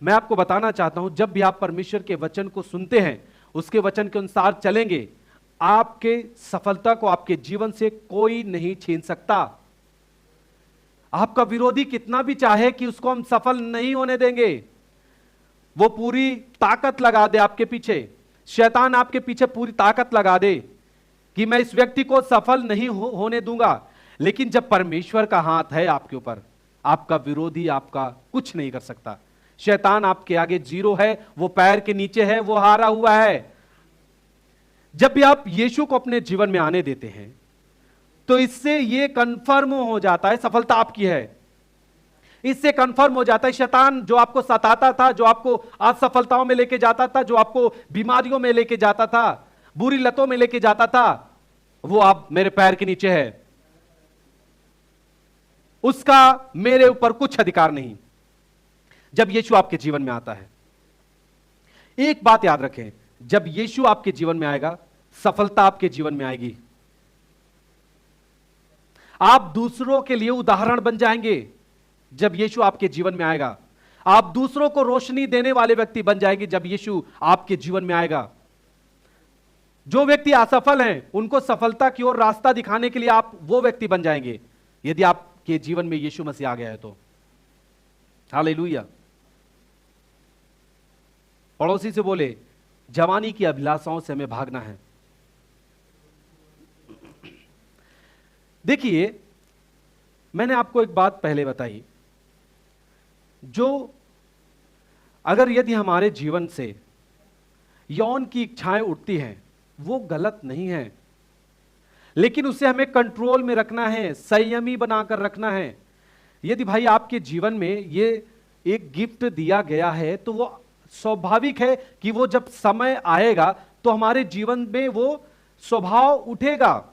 मैं आपको बताना चाहता हूं, जब भी आप परमेश्वर के वचन को सुनते हैं, उसके वचन के अनुसार चलेंगे, आपके सफलता को आपके जीवन से कोई नहीं छीन सकता। आपका विरोधी कितना भी चाहे कि उसको हम सफल नहीं होने देंगे, वो पूरी ताकत लगा दे आपके पीछे, शैतान आपके पीछे पूरी ताकत लगा दे कि मैं इस व्यक्ति को सफल नहीं होने दूंगा, लेकिन जब परमेश्वर का हाथ है आपके ऊपर, आपका विरोधी आपका कुछ नहीं कर सकता। शैतान आपके आगे जीरो है, वो पैर के नीचे है, वो हारा हुआ है। जब भी आप यीशु को अपने जीवन में आने देते हैं, तो इससे ये कंफर्म हो जाता है सफलता आपकी है। इससे कंफर्म हो जाता है शैतान जो आपको सताता था, जो आपको असफलताओं में लेके जाता था, जो आपको बीमारियों में लेके जाता था, बुरी लतों में लेके जाता था, वो आप मेरे पैर के नीचे है, उसका मेरे ऊपर कुछ अधिकार नहीं। जब यीशु आपके जीवन में आता है, एक बात याद रखें, जब यीशु आपके जीवन में आएगा, सफलता आपके जीवन में आएगी। आप दूसरों के लिए उदाहरण बन जाएंगे। जब यीशु आपके जीवन में आएगा, आप दूसरों को रोशनी देने वाले व्यक्ति बन जाएंगे। जब यीशु आपके जीवन में आएगा, जो व्यक्ति असफल हैं उनको सफलता की ओर रास्ता दिखाने के लिए आप वो व्यक्ति बन जाएंगे, यदि आपके जीवन में यीशु मसीह आ गया है तो। हालेलुया। पड़ोसी से बोले, जवानी की अभिलाषाओं से हमें भागना है। देखिए, मैंने आपको एक बात पहले बताई, जो अगर यदि हमारे जीवन से यौन की इच्छाएं उठती हैं, वो गलत नहीं है, लेकिन उसे हमें कंट्रोल में रखना है, संयमी बनाकर रखना है। यदि भाई आपके जीवन में ये एक गिफ्ट दिया गया है, तो वो स्वाभाविक है कि वो जब समय आएगा तो हमारे जीवन में वो स्वभाव उठेगा,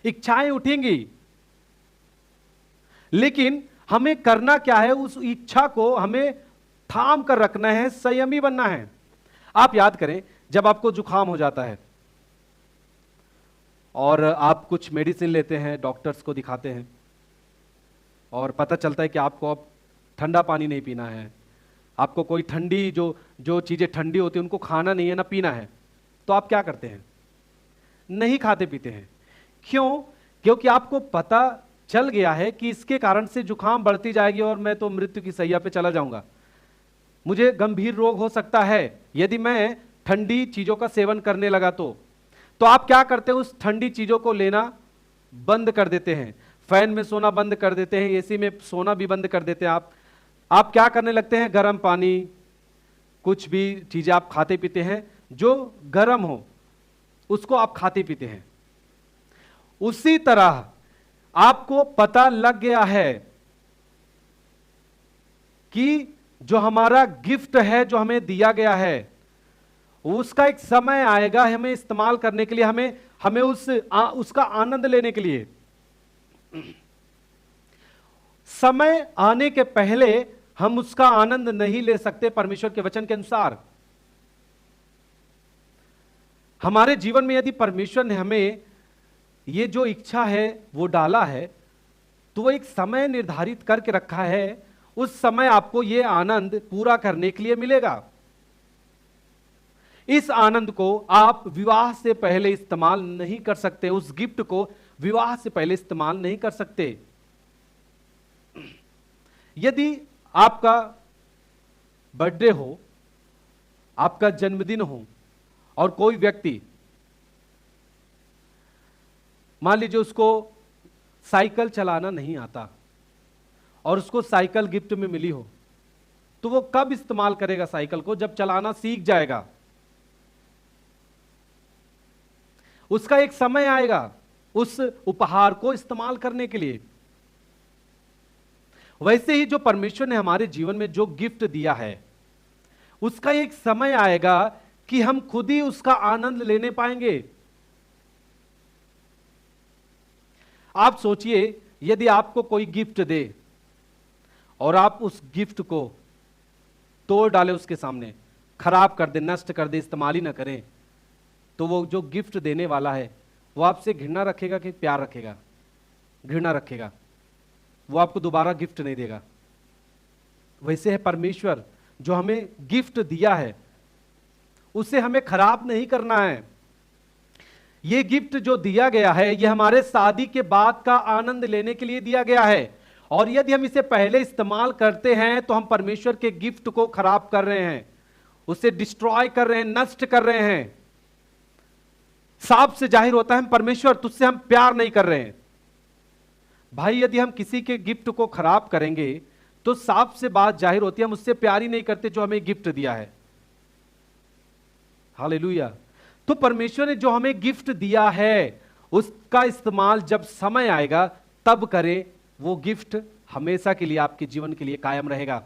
इच्छाएं उठेंगी। लेकिन हमें करना क्या है, उस इच्छा को हमें थाम कर रखना है, संयमी बनना है। आप याद करें, जब आपको जुकाम हो जाता है और आप कुछ मेडिसिन लेते हैं, डॉक्टर्स को दिखाते हैं, और पता चलता है कि आपको अब ठंडा पानी नहीं पीना है, आपको कोई ठंडी जो चीजें ठंडी होती है उनको खाना नहीं है ना पीना है, तो आप क्या करते हैं? नहीं खाते पीते हैं। क्यों? क्योंकि आपको पता चल गया है कि इसके कारण से जुकाम बढ़ती जाएगी और मैं तो मृत्यु की सैया पे चला जाऊंगा, मुझे गंभीर रोग हो सकता है यदि मैं ठंडी चीजों का सेवन करने लगा। तो आप क्या करते हैं? उस ठंडी चीजों को लेना बंद कर देते हैं, फैन में सोना बंद कर देते हैं, एसी में सोना भी बंद कर देते हैं। आप क्या करने लगते हैं? गर्म पानी, कुछ भी चीजें आप खाते पीते हैं जो गर्म हो, उसको आप खाते पीते हैं। उसी तरह आपको पता लग गया है कि जो हमारा गिफ्ट है, जो हमें दिया गया है, उसका एक समय आएगा हमें इस्तेमाल करने के लिए, हमें उसका आनंद लेने के लिए। समय आने के पहले हम उसका आनंद नहीं ले सकते। परमेश्वर के वचन के अनुसार हमारे जीवन में यदि परमेश्वर ने हमें ये जो इच्छा है वो डाला है, तो वो एक समय निर्धारित करके रखा है, उस समय आपको ये आनंद पूरा करने के लिए मिलेगा। इस आनंद को आप विवाह से पहले इस्तेमाल नहीं कर सकते, उस गिफ्ट को विवाह से पहले इस्तेमाल नहीं कर सकते। यदि आपका बर्थडे हो, आपका जन्मदिन हो, और कोई व्यक्ति, मान लीजिए उसको साइकिल चलाना नहीं आता और उसको साइकिल गिफ्ट में मिली हो, तो वो कब इस्तेमाल करेगा साइकिल को? जब चलाना सीख जाएगा। उसका एक समय आएगा उस उपहार को इस्तेमाल करने के लिए। वैसे ही जो परमेश्वर ने हमारे जीवन में जो गिफ्ट दिया है, उसका एक समय आएगा कि हम खुद ही उसका आनंद लेने पाएंगे। आप सोचिए, यदि आपको कोई गिफ्ट दे और आप उस गिफ्ट को तोड़ डालें, उसके सामने खराब कर दे, नष्ट कर दे, इस्तेमाल ही ना करें, तो वो जो गिफ्ट देने वाला है वो आपसे घृणा रखेगा कि प्यार रखेगा? घृणा रखेगा। वो आपको दोबारा गिफ्ट नहीं देगा। वैसे है परमेश्वर जो हमें गिफ्ट दिया है, उसे हमें खराब नहीं करना है। ये गिफ्ट जो दिया गया है, ये हमारे शादी के बाद का आनंद लेने के लिए दिया गया है, और यदि हम इसे पहले इस्तेमाल करते हैं तो हम परमेश्वर के गिफ्ट को खराब कर रहे हैं, उसे डिस्ट्रॉय कर रहे हैं, नष्ट कर रहे हैं। साफ से जाहिर होता है हम परमेश्वर तुझसे हम प्यार नहीं कर रहे हैं। भाई यदि हम किसी के गिफ्ट को खराब करेंगे तो साफ से बात जाहिर होती है हम उससे प्यार ही नहीं करते जो हमें गिफ्ट दिया है। हालेलुया। तो परमेश्वर ने जो हमें गिफ्ट दिया है उसका इस्तेमाल जब समय आएगा तब करें, वो गिफ्ट हमेशा के लिए आपके जीवन के लिए कायम रहेगा।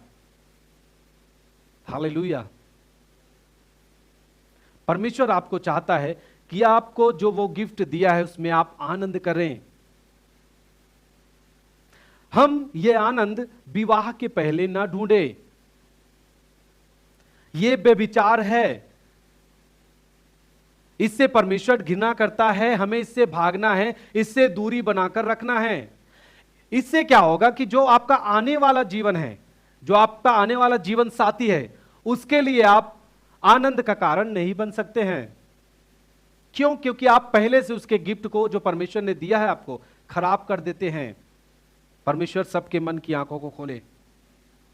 हालेलुया। परमेश्वर आपको चाहता है कि आपको जो वो गिफ्ट दिया है उसमें आप आनंद करें। हम ये आनंद विवाह के पहले ना ढूंढे, ये बेविचार है, इससे परमेश्वर घृणा करता है, हमें इससे भागना है, इससे दूरी बनाकर रखना है। इससे क्या होगा कि जो आपका आने वाला जीवन है, जो आपका आने वाला जीवन साथी है, उसके लिए आप आनंद का कारण नहीं बन सकते हैं। क्यों? क्योंकि आप पहले से उसके गिफ्ट को जो परमेश्वर ने दिया है आपको खराब कर देते हैं। परमेश्वर सबके मन की आंखों को खोले।